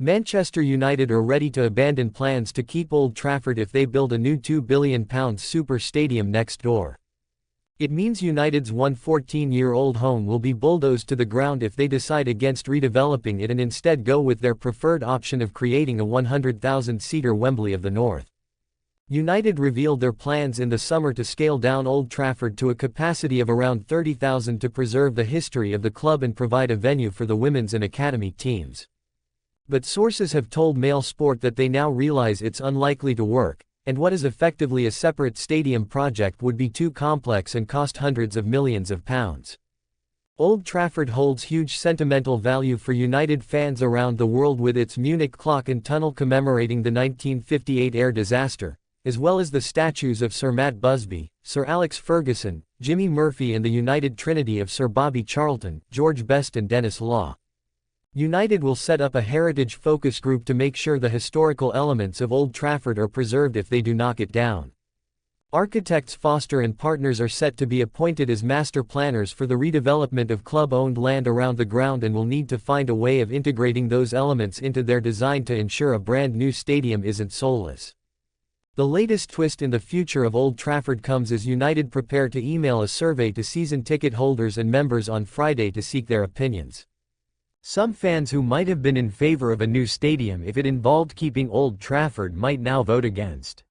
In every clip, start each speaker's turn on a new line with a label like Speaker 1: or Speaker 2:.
Speaker 1: Manchester United are ready to abandon plans to keep Old Trafford if they build a new £2 billion super stadium next door. It means United's 114-year-old home will be bulldozed to the ground if they decide against redeveloping it and instead go with their preferred option of creating a 100,000-seater Wembley of the North. United revealed their plans in the summer to scale down Old Trafford to a capacity of around 30,000 to preserve the history of the club and provide a venue for the women's and academy teams. But sources have told Mail Sport that they now realize it's unlikely to work, and what is effectively a separate stadium project would be too complex and cost hundreds of millions of pounds. Old Trafford holds huge sentimental value for United fans around the world, with its Munich clock and tunnel commemorating the 1958 air disaster, as well as the statues of Sir Matt Busby, Sir Alex Ferguson, Jimmy Murphy, and the United Trinity of Sir Bobby Charlton, George Best and Dennis Law. United will set up a heritage focus group to make sure the historical elements of Old Trafford are preserved if they do knock it down. Architects Foster and Partners are set to be appointed as master planners for the redevelopment of club-owned land around the ground and will need to find a way of integrating those elements into their design to ensure a brand new stadium isn't soulless. The latest twist in the future of Old Trafford comes as United prepare to email a survey to season ticket holders and members on Friday to seek their opinions. Some fans who might have been in favor of a new stadium if it involved keeping Old Trafford might now vote against.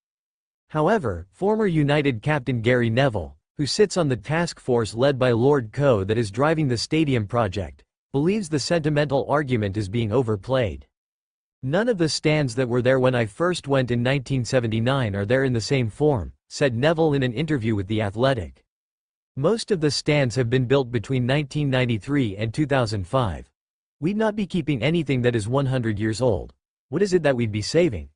Speaker 1: However, former United captain Gary Neville, who sits on the task force led by Lord Coe that is driving the stadium project, believes the sentimental argument is being overplayed. "None of the stands that were there when I first went in 1979 are there in the same form," said Neville in an interview with The Athletic. "Most of the stands have been built between 1993 and 2005. We'd not be keeping anything that is 100 years old. What is it that we'd be saving?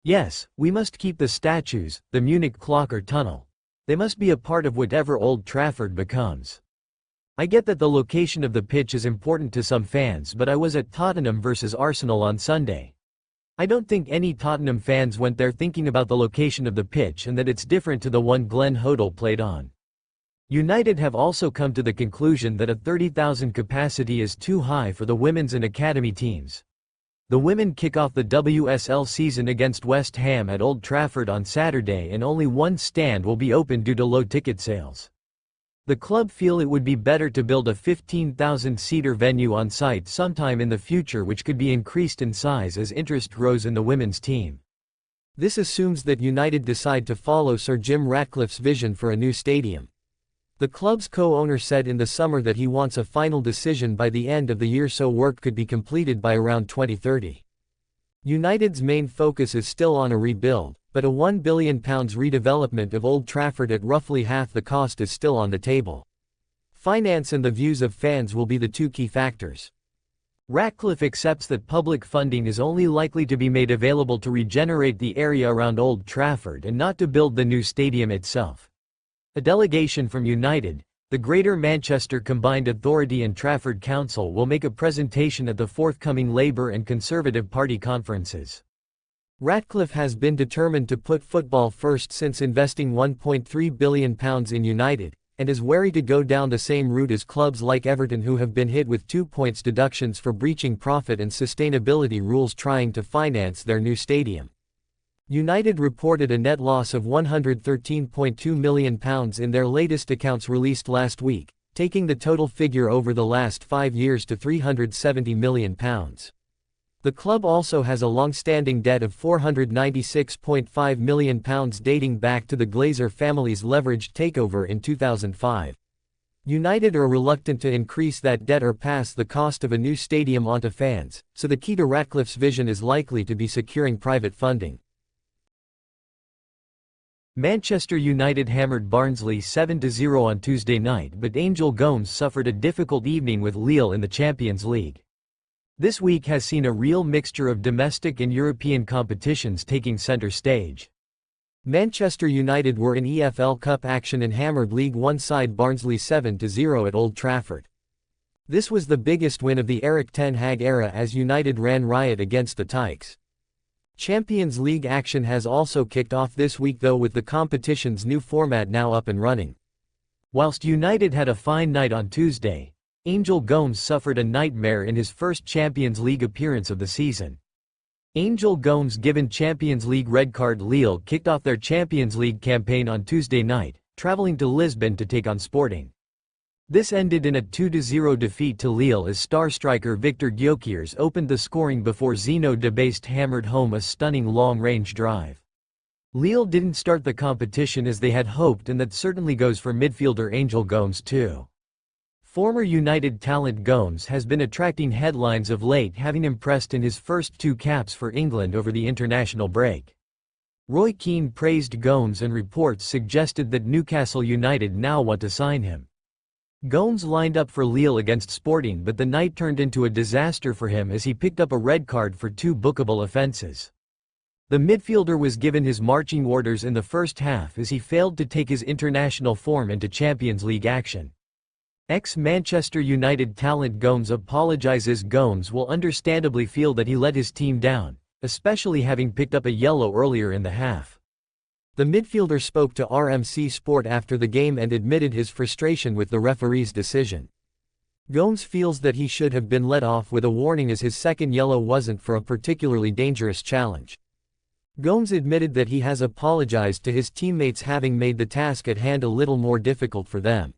Speaker 1: Yes, we must keep the statues, the Munich clock or tunnel. They must be a part of whatever Old Trafford becomes. I get that the location of the pitch is important to some fans, but I was at Tottenham versus Arsenal on Sunday. I don't think any Tottenham fans went there thinking about the location of the pitch and that it's different to the one Glenn Hoddle played on." United have also come to the conclusion that a 30,000 capacity is too high for the women's and academy teams. The women kick off the WSL season against West Ham at Old Trafford on Saturday, and only one stand will be open due to low ticket sales. The club feel it would be better to build a 15,000-seater venue on site sometime in the future, which could be increased in size as interest grows in the women's team. This assumes that United decide to follow Sir Jim Ratcliffe's vision for a new stadium. The club's co-owner said in the summer that he wants a final decision by the end of the year so work could be completed by around 2030. United's main focus is still on a rebuild, but a £1 billion redevelopment of Old Trafford at roughly half the cost is still on the table. Finance and the views of fans will be the two key factors. Ratcliffe accepts that public funding is only likely to be made available to regenerate the area around Old Trafford and not to build the new stadium itself. A delegation from United, the Greater Manchester Combined Authority and Trafford Council will make a presentation at the forthcoming Labour and Conservative Party conferences. Ratcliffe has been determined to put football first since investing £1.3 billion in United, and is wary to go down the same route as clubs like Everton, who have been hit with 2 points deductions for breaching profit and sustainability rules trying to finance their new stadium. United reported a net loss of £113.2 million in their latest accounts released last week, taking the total figure over the last 5 years to £370 million. The club also has a long-standing debt of £496.5 million dating back to the Glazer family's leveraged takeover in 2005. United are reluctant to increase that debt or pass the cost of a new stadium onto fans, so the key to Ratcliffe's vision is likely to be securing private funding. Manchester United hammered Barnsley 7-0 on Tuesday night, but Angel Gomes suffered a difficult evening with Lille in the Champions League. This week has seen a real mixture of domestic and European competitions taking center stage. Manchester United were in EFL Cup action and hammered League One side Barnsley 7-0 at Old Trafford. This was the biggest win of the Erik ten Hag era as United ran riot against the Tykes. Champions League action has also kicked off this week though, with the competition's new format now up and running. Whilst United had a fine night on Tuesday, Angel Gomes suffered a nightmare in his first Champions League appearance of the season. Angel Gomes given Champions League red card. Lille kicked off their Champions League campaign on Tuesday night, traveling to Lisbon to take on Sporting. This ended in a 2-0 defeat to Lille as star striker Victor Gyökeres opened the scoring before Zeno de Best hammered home a stunning long-range drive. Lille didn't start the competition as they had hoped, and that certainly goes for midfielder Angel Gomes too. Former United talent Gomes has been attracting headlines of late, having impressed in his first 2 caps for England over the international break. Roy Keane praised Gomes and reports suggested that Newcastle United now want to sign him. Gomes lined up for Lille against Sporting, but the night turned into a disaster for him as he picked up a red card for 2 bookable offences. The midfielder was given his marching orders in the first half as he failed to take his international form into Champions League action. Ex-Manchester United talent Gomes apologizes. Gomes will understandably feel that he let his team down, especially having picked up a yellow earlier in the half. The midfielder spoke to RMC Sport after the game and admitted his frustration with the referee's decision. Gomes feels that he should have been let off with a warning as his second yellow wasn't for a particularly dangerous challenge. Gomes admitted that he has apologized to his teammates, having made the task at hand a little more difficult for them.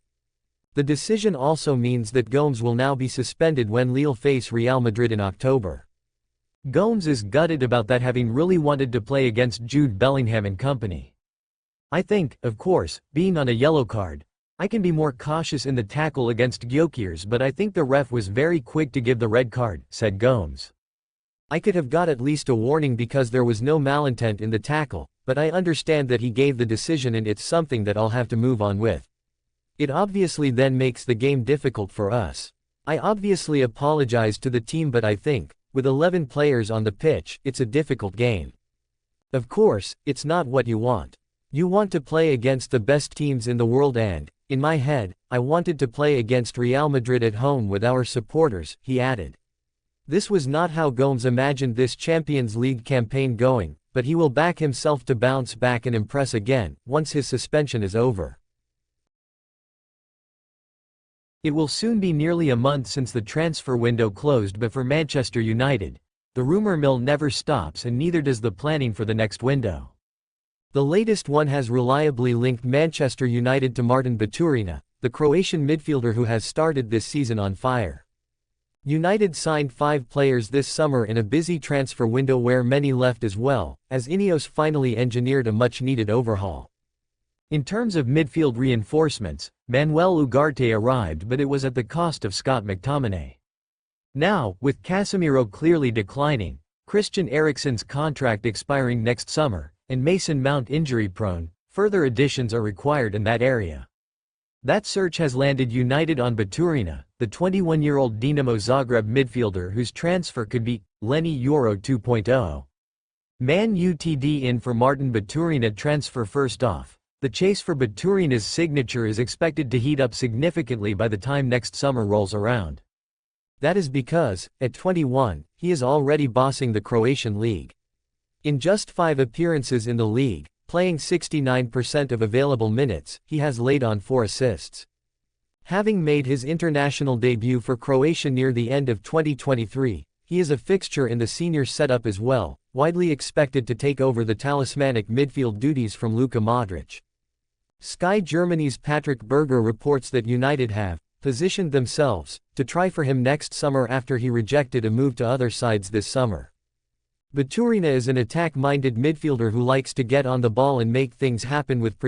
Speaker 1: The decision also means that Gomes will now be suspended when Lille face Real Madrid in October. Gomes is gutted about that, having really wanted to play against Jude Bellingham and company. "I think, of course, being on a yellow card, I can be more cautious in the tackle against Gyökeres, but I think the ref was very quick to give the red card," said Gomes. "I could have got at least a warning because there was no malintent in the tackle, but I understand that he gave the decision and it's something that I'll have to move on with. It obviously then makes the game difficult for us. I obviously apologize to the team, but I think, with 11 players on the pitch, it's a difficult game. Of course, it's not what you want. You want to play against the best teams in the world and, in my head, I wanted to play against Real Madrid at home with our supporters," he added. This was not how Gomes imagined this Champions League campaign going, but he will back himself to bounce back and impress again, once his suspension is over. It will soon be nearly a month since the transfer window closed, but for Manchester United, the rumour mill never stops, and neither does the planning for the next window. The latest one has reliably linked Manchester United to Martin Baturina, the Croatian midfielder who has started this season on fire. United signed 5 players this summer in a busy transfer window where many left as well, as Ineos finally engineered a much-needed overhaul. In terms of midfield reinforcements, Manuel Ugarte arrived, but it was at the cost of Scott McTominay. Now, with Casemiro clearly declining, Christian Eriksen's contract expiring next summer, and Mason Mount injury-prone, further additions are required in that area. That search has landed United on Baturina, the 21-year-old Dinamo Zagreb midfielder whose transfer could be Lenny Euro 2.0. Man UTD in for Martin Baturina transfer. First off, the chase for Baturina's signature is expected to heat up significantly by the time next summer rolls around. That is because, at 21, he is already bossing the Croatian league. In just 5 appearances in the league, playing 69% of available minutes, he has laid on 4 assists. Having made his international debut for Croatia near the end of 2023, he is a fixture in the senior setup as well, widely expected to take over the talismanic midfield duties from Luka Modric. Sky Germany's Patrick Berger reports that United have positioned themselves to try for him next summer after he rejected a move to other sides this summer. Baturina is an attack-minded midfielder who likes to get on the ball and make things happen with